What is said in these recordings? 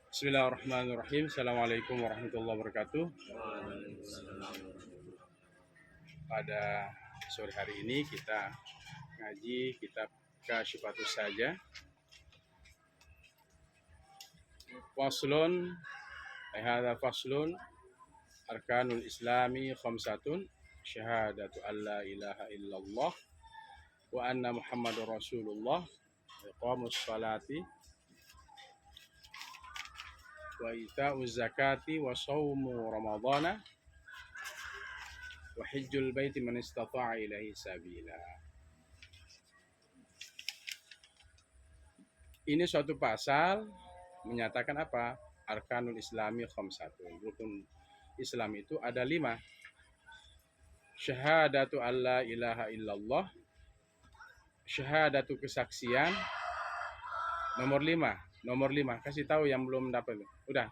Bismillahirrahmanirrahim. Assalamualaikum warahmatullahi wabarakatuh. Pada sore hari ini kita ngaji kitab Kasyifatus Saja. Faslun, hadza faslun arkanul islami khamsatun syahadatu alla ilaha illallah wa anna muhammadur rasulullah iqamus salati wa ita'uz zakati wa shaumu ramadhana wa hajjul baiti man istata'a ilaihi sabila. Ini suatu pasal menyatakan apa? Arkanul Islami khamsatun. Rukun Islam itu ada 5. Syahadatu alla ilaha illallah. Syahadatu kesaksian. Nomor 5. Nomor 5. Kasih tahu yang belum dapat. Udah,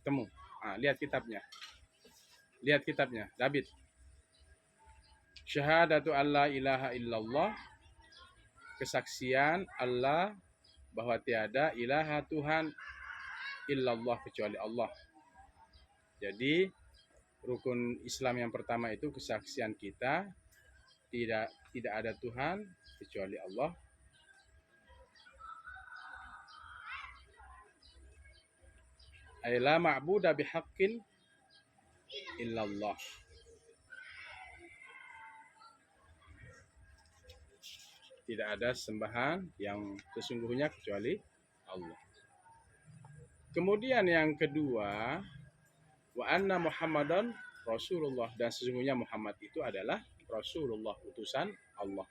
temu. Lihat kitabnya. Lihat kitabnya. David. Syahadatu alla ilaha illallah. Kesaksian Allah bahwa tiada ilaha Tuhan illallah kecuali Allah. Jadi rukun Islam yang pertama itu kesaksian kita tidak ada Tuhan kecuali Allah. Aila ma'buda bihaqqin illallah. Tidak ada sembahan yang sesungguhnya kecuali Allah. Kemudian yang kedua, wa anna Muhammadan Rasulullah, dan sesungguhnya Muhammad itu adalah Rasulullah, utusan Allah.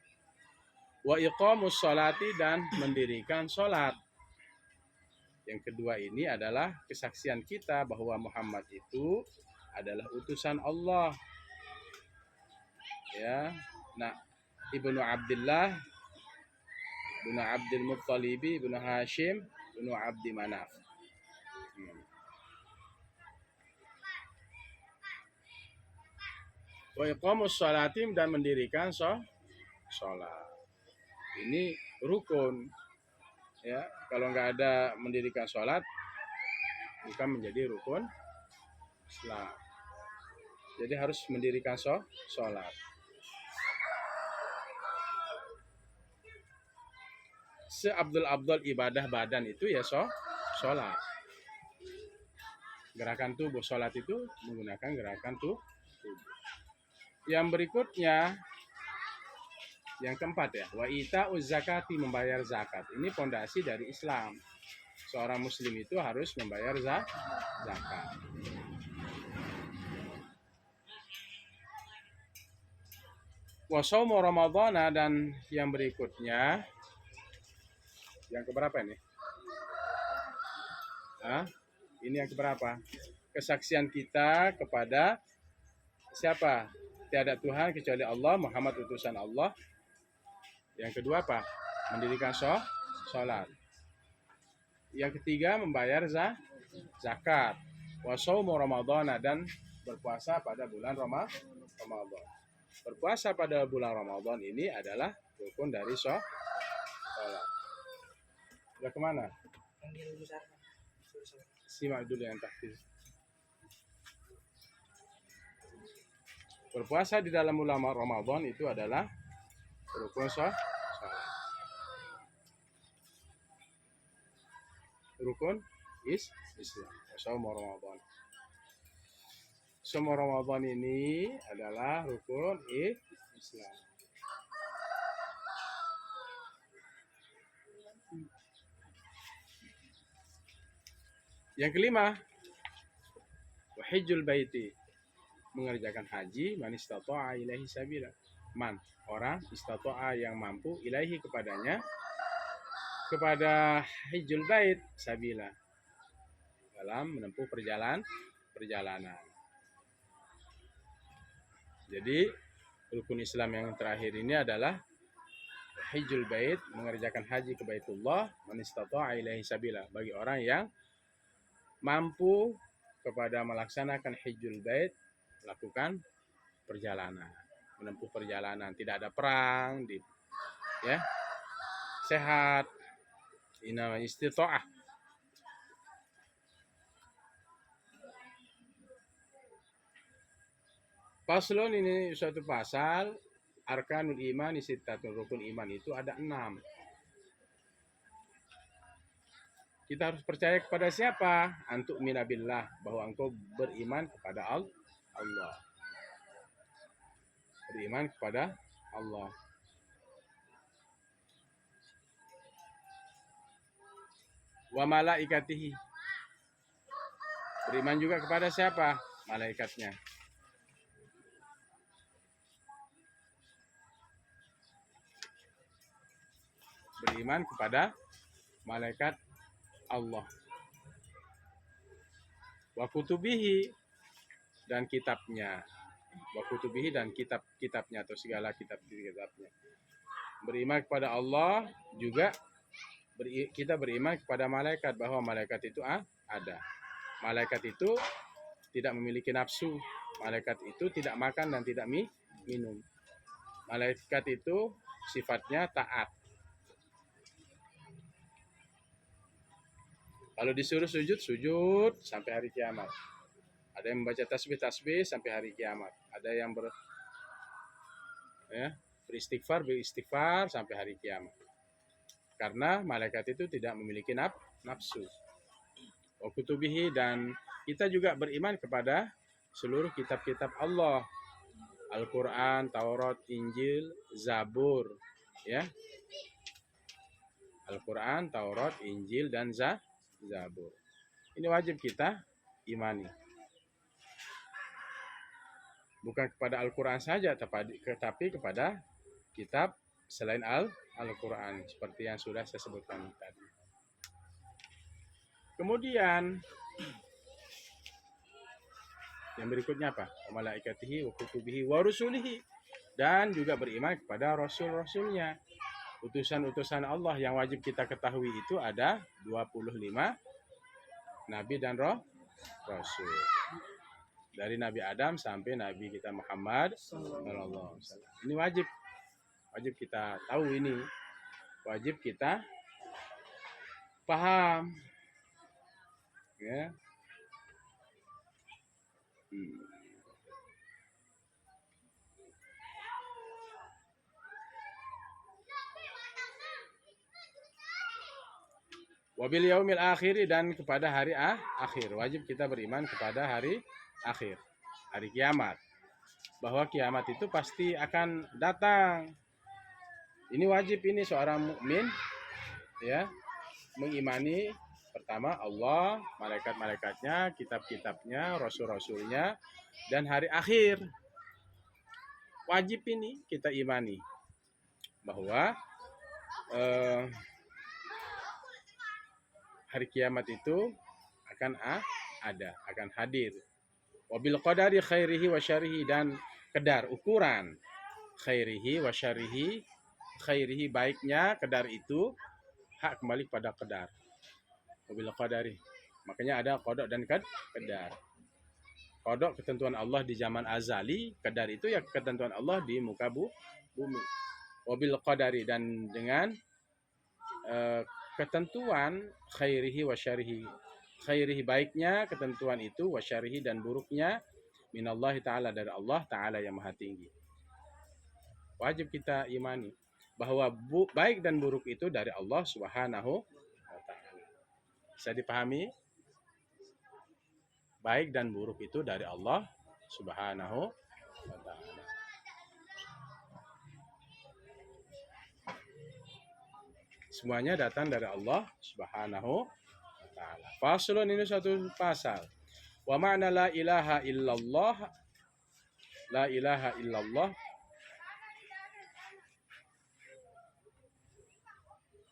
Wa iqamus sholati, dan mendirikan sholat. Yang kedua ini adalah kesaksian kita bahwa Muhammad itu adalah utusan Allah. Ya, nah, Ibnu Abdullah, Ibnu Abdul Muttalibi, Ibnu Hashim, Ibnu Abdi Manaf. Wa iqamus sholatim, dan mendirikan sholat. Ini rukun. Ya, kalau nggak ada mendirikan sholat, bukan menjadi rukun Islam. Jadi harus mendirikan sholat. Seabdul ibadah badan itu ya sholat. Gerakan tubuh, sholat itu menggunakan gerakan tubuh. Yang berikutnya, yang keempat ya, wa ita'uz zakati, membayar zakat. Ini fondasi dari Islam. Seorang muslim itu harus membayar zakat. Wa shaumu ramadhana, dan yang berikutnya, yang keberapa ini? Ini yang keberapa? Kesaksian kita kepada siapa? Tiada Tuhan kecuali Allah, Muhammad utusan Allah. Yang kedua apa? Mendirikan sholat. Yang ketiga membayar zakat. Wa shaumu ramadhana, dan berpuasa pada bulan Ramadan. Berpuasa pada bulan Ramadan ini adalah rukun dari sholat. Udah kemana? Simak dulu yang tahfiz. Berpuasa di dalam bulan Ramadan itu adalah rukun sholat. Rukun Islam. Shaum Ramadan. Shaum Ramadan ini adalah rukun Islam. Yang kelima, wa hajjul baiti, mengerjakan haji, man istata'a ilaihi sabila. Man, orang istata'a yang mampu, ilaihi kepadanya, kepada hajjul bait sabila, dalam menempuh perjalanan. Jadi rukun Islam yang terakhir ini adalah hajjul bait, mengerjakan haji ke Baitullah, man istata'a ilaihi sabila, bagi orang yang mampu kepada melaksanakan hajjul bait, lakukan perjalanan, menempuh perjalanan, tidak ada perang, ya, sehat, ini istita'ah. Faslun, ini suatu pasal. Arkanul iman sittatun, rukun iman itu ada 6. Kita harus percaya kepada siapa? Antuk minabillah, bahwa engkau beriman kepada Allah. Beriman kepada Allah. Wa malaikatihi. Beriman juga kepada siapa? Malaikatnya. Beriman kepada malaikat Allah. Wa kutubihi, dan kitabnya. Wa kutubihi, dan kitab-kitabnya atau segala kitab-kitabnya. Beriman kepada Allah juga kita beriman kepada malaikat, bahwa malaikat itu ada. Malaikat itu tidak memiliki nafsu. Malaikat itu tidak makan dan tidak minum. Malaikat itu sifatnya taat. Kalau disuruh sujud, sujud sampai hari kiamat. Ada yang membaca tasbih sampai hari kiamat. Ada yang beristighfar sampai hari kiamat. Karena malaikat itu tidak memiliki nafsu. Wa kutubihi, dan kita juga beriman kepada seluruh kitab-kitab Allah. Al-Quran, Taurat, Injil, Zabur. Ya. Al-Quran, Taurat, Injil, dan Zabur. Ini wajib kita imani. Bukan kepada Al-Quran saja, tetapi kepada kitab selain Al-Quran, seperti yang sudah saya sebutkan tadi. Kemudian yang berikutnya apa? Wa malaikatihi wa kutubihi wa rusulihi, dan juga beriman kepada rasul-rasulnya. Utusan-utusan Allah yang wajib kita ketahui itu ada 25 nabi dan rasul. Dari Nabi Adam sampai Nabi kita Muhammad sallallahu alaihi wasallam. Ini wajib kita tahu ini. Wajib kita paham. Ya. Wabil yaumil akhir, dan kepada hari akhir. Wajib kita beriman kepada hari akhir, hari kiamat. Bahwa kiamat itu pasti akan datang. Ini wajib, ini seorang mukmin ya, mengimani pertama Allah, malaikat-malaikatnya, kitab-kitabnya, rasul-rasulnya, dan hari akhir. Wajib ini kita imani bahwa hari kiamat itu akan ada, akan hadir. Wabil qadari khairihi wa syarihi, dan kadar, ukuran khairihi wa syarihi. Khairihi, baiknya kadar itu hak kembali pada kadar. Wabil qadari, makanya ada qada dan kadar. Qada ketentuan Allah di zaman azali, kadar itu ya ketentuan Allah di muka bumi. Wabil qadari, dan dengan ketentuan khairihi wa syarihi. Khairihi, baiknya ketentuan itu, wa syarihi, dan buruknya minallahi ta'ala, dari Allah ta'ala yang maha tinggi. Wajib kita imani bahwa baik dan buruk itu dari Allah subhanahu wa ta'ala. Bisa dipahami? Baik dan buruk itu dari Allah subhanahu wa ta'ala. Semuanya datang dari Allah subhanahu wa ta'ala. Faslun, ini satu pasal. Wa ma'na la ilaha illallah. La ilaha illallah.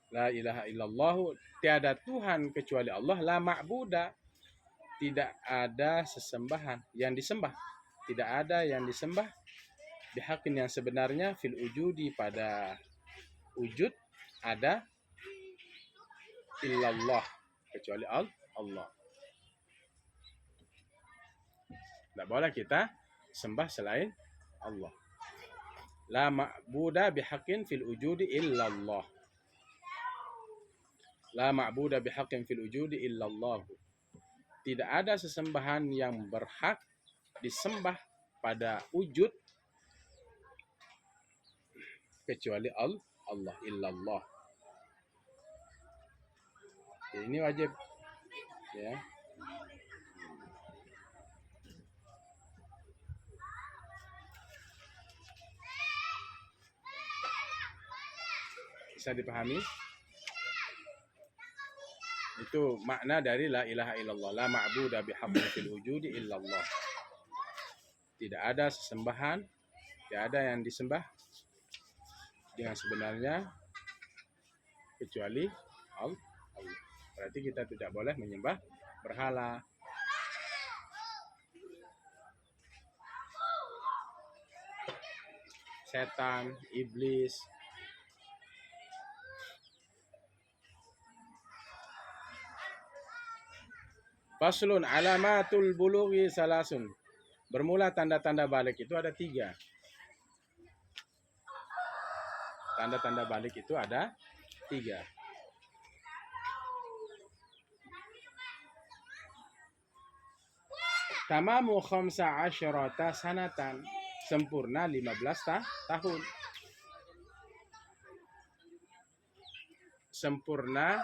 La ilaha illallah, tiada Tuhan kecuali Allah. La ma'buda, tidak ada sesembahan yang disembah. Tidak ada yang disembah bihaqqin, yang sebenarnya, fil wujudi, pada wujud ada, illallah, kecuali Allah. Tidak boleh kita sembah selain Allah. La ma'buda bihaqqin fil wujudi illallah. La ma'buda bihaqqin fil wujudi illallah. Tidak ada sesembahan yang berhak disembah pada wujud kecuali Allah illallah. Ini wajib ya. Bisa dipahami? Itu makna dari la ilaha illallah. La ma'budu bihaqqin fil wujudi illallah. Tidak ada sesembahan, tidak ada yang disembah dengan sebenarnya kecuali Allah. Berarti kita tidak boleh menyembah berhala. Setan, iblis. Faslun alamatul bulughi salasun. Bermula tanda-tanda balik itu ada 3. Tanda-tanda balik itu ada 3. Tamamu khamsa asyarata sanatan. Sempurna 15 tahun. Sempurna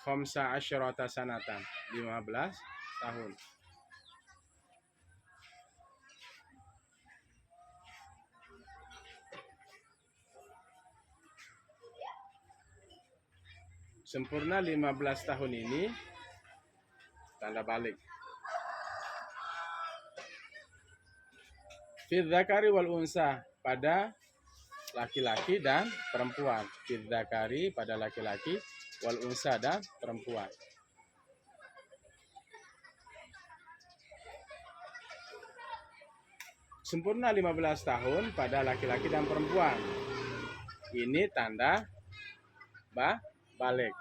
khamsa asyarata sanatan. 15 tahun. Sempurna 15 tahun ini tanda balik. Fil dzakari wal unsa, pada laki-laki dan perempuan. Fil dzakari, pada laki-laki, wal unsa, dan perempuan. Sempurna 15 tahun pada laki-laki dan perempuan. Ini tanda balik.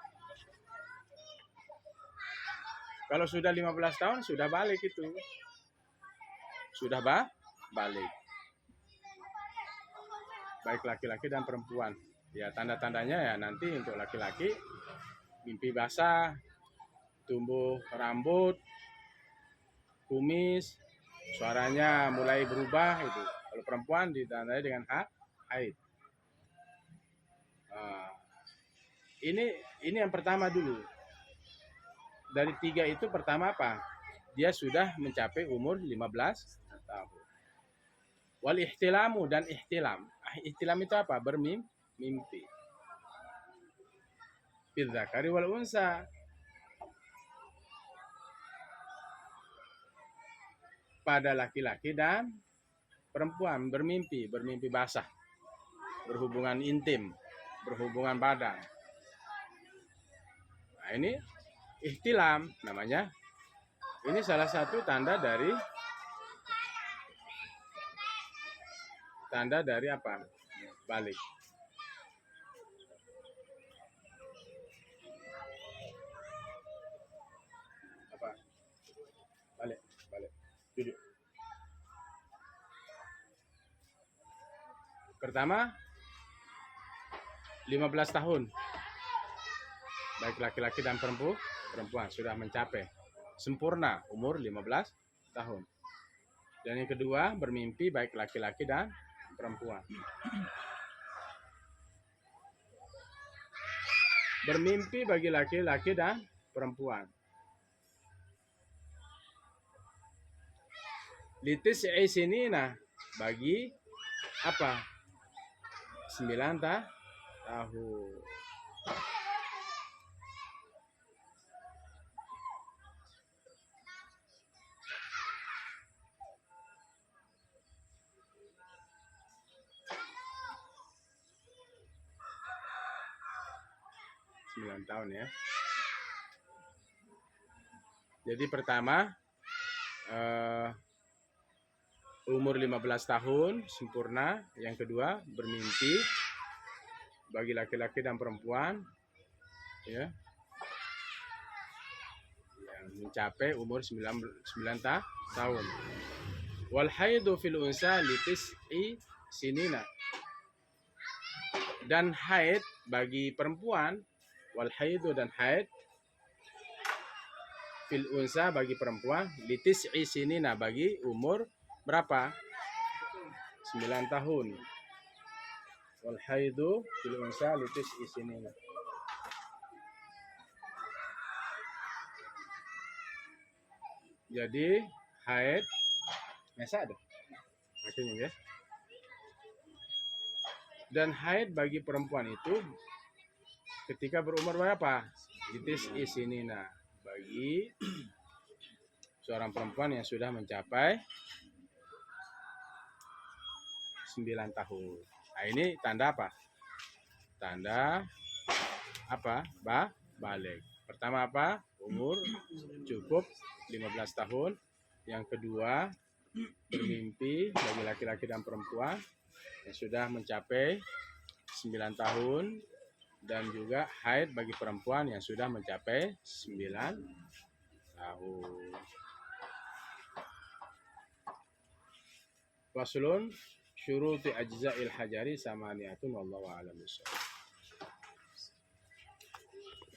Kalau sudah 15 tahun sudah balik itu. Sudah balik. Baik laki-laki dan perempuan. Ya, tanda-tandanya ya nanti untuk laki-laki mimpi basah, tumbuh rambut, kumis, suaranya mulai berubah itu. Kalau perempuan ditandai dengan haid. Ini yang pertama dulu. Dari 3 itu pertama apa? Dia sudah mencapai umur 15 tahun. Wal ihtilamu, dan ihtilam. Ihtilam itu apa? Bermimpi. Fil dzakari wal unsa. Pada laki-laki dan perempuan bermimpi basah. Berhubungan intim, berhubungan badan. Nah, ini ihtilam namanya. Ini salah satu tanda dari apa? Balik. Apa? Balik. Duduk. Pertama, 15 tahun. Baik laki-laki dan perempuan sudah mencapai sempurna umur 15 tahun. Dan yang kedua, bermimpi baik laki-laki dan perempuan. Bermimpi bagi laki-laki dan perempuan. Litis sinina, bagi apa? 9 tahun. Tahun ya. Jadi pertama umur 15 tahun sempurna. Yang kedua, bermimpi bagi laki-laki dan perempuan ya, yang mencapai umur 9 tahun. Wal haidu fil unsa litis'i sinina, dan haid bagi perempuan, wal haidu, dan haid fil unsa bagi perempuan, litis'i sinina, bagi umur berapa? 9 tahun. Wal haidu fil unsa litis isinin. Jadi haid biasa ada. Akhirnya ya. Dan haid bagi perempuan itu ketika berumur berapa? Litis isinina. Bagi seorang perempuan yang sudah mencapai 9 tahun. Nah, ini tanda apa? Tanda apa? Balik. Pertama apa? Umur cukup 15 tahun. Yang kedua, bermimpi bagi laki-laki dan perempuan yang sudah mencapai 9 tahun, dan juga haid bagi perempuan yang sudah mencapai 9 tahun. Faslun syuruti ajza'il hajari samaniyatun wallahu a'lam bishawab.